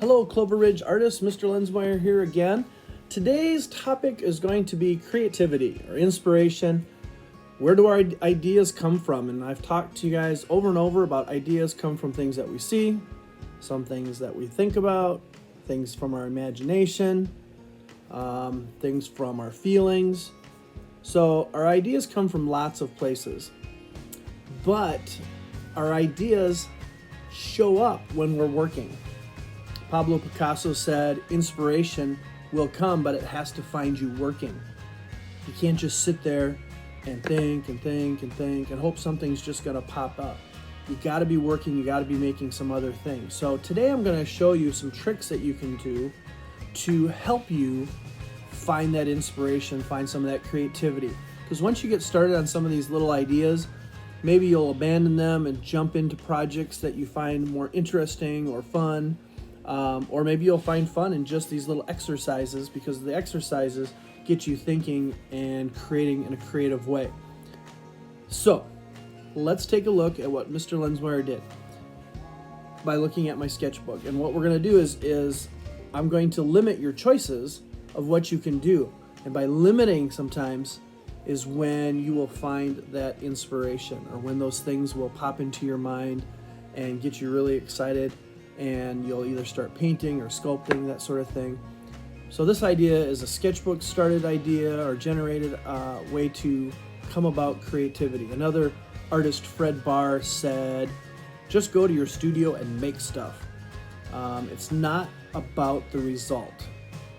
Hello, Clover Ridge artist, Mr. Lensmeyer here again. Today's topic is going to be creativity or inspiration. Where do our ideas come from? And I've talked to you guys over and over about ideas come from things that we see, some things that we think about, things from our imagination, things from our feelings. So our ideas come from lots of places, but our ideas show up when we're working. Pablo Picasso said, inspiration will come, but it has to find you working. You can't just sit there and think and hope something's just gonna pop up. You gotta be working, you gotta be making some other things. So today I'm gonna show you some tricks that you can do to help you find that inspiration, find some of that creativity. Because once you get started on some of these little ideas, maybe you'll abandon them and jump into projects that you find more interesting or fun. Or maybe you'll find fun in just these little exercises, because the exercises get you thinking and creating in a creative way. So let's take a look at what Mr. Lensmeyer did by looking at my sketchbook. And what we're going to do is I'm going to limit your choices of what you can do. And by limiting sometimes is when you will find that inspiration, or when those things will pop into your mind and get you really excited, and you'll either start painting or sculpting, that sort of thing. So this idea is a sketchbook started idea or generated way to come about creativity. Another artist, Fred Barr, said, just go to your studio and make stuff. It's not about the result.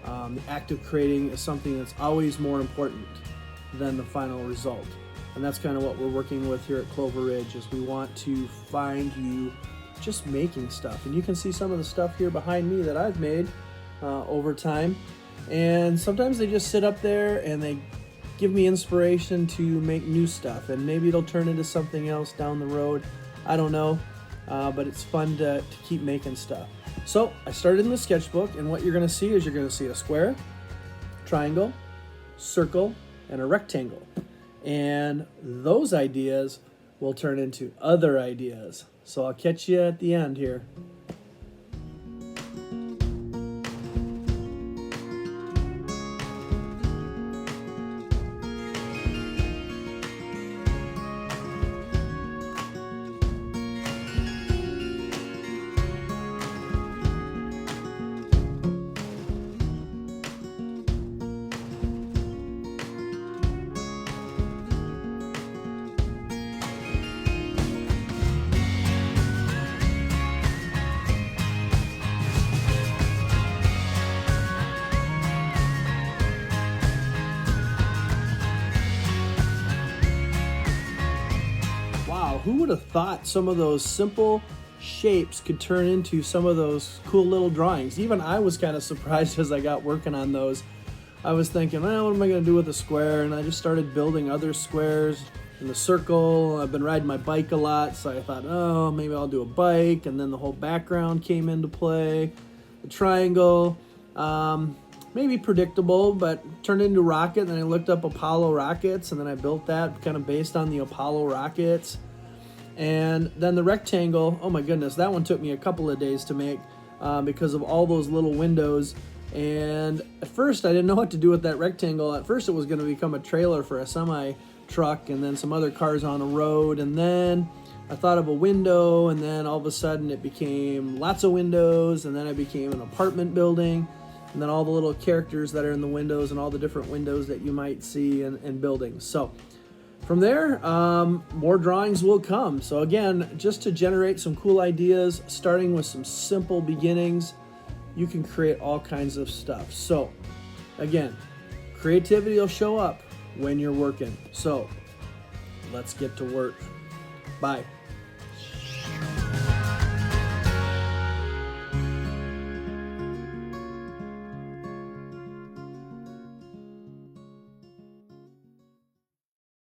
The act of creating is something that's always more important than the final result. And that's kind of what we're working with here at Clover Ridge, is we want to find you just making stuff. And you can see some of the stuff here behind me that I've made over time. And sometimes they just sit up there and they give me inspiration to make new stuff. And maybe it'll turn into something else down the road. I don't know. But it's fun to keep making stuff. So I started in the sketchbook, and what you're going to see is you're going to see a square, triangle, circle, and a rectangle. And those ideas will turn into other ideas. So I'll catch you at the end here. Who would have thought some of those simple shapes could turn into some of those cool little drawings? Even I was kind of surprised as I got working on those. I was thinking, well, what am I going to do with a square? And I just started building other squares in the circle. I've been riding my bike a lot, so I thought, oh, maybe I'll do a bike. And then the whole background came into play. The triangle, maybe predictable, but turned into rocket. And then I looked up Apollo rockets, and then I built that kind of based on the Apollo rockets. And then the rectangle, oh my goodness, that one took me a couple of days to make because of all those little windows. And at first I didn't know what to do with that rectangle. At first it was going to become a trailer for a semi truck and then some other cars on a road. And then I thought of a window, and then all of a sudden it became lots of windows, and then it became an apartment building, and then all the little characters that are in the windows and all the different windows that you might see in buildings. So from there, more drawings will come. So again, just to generate some cool ideas, starting with some simple beginnings, you can create all kinds of stuff. So again, creativity will show up when you're working. So let's get to work. Bye.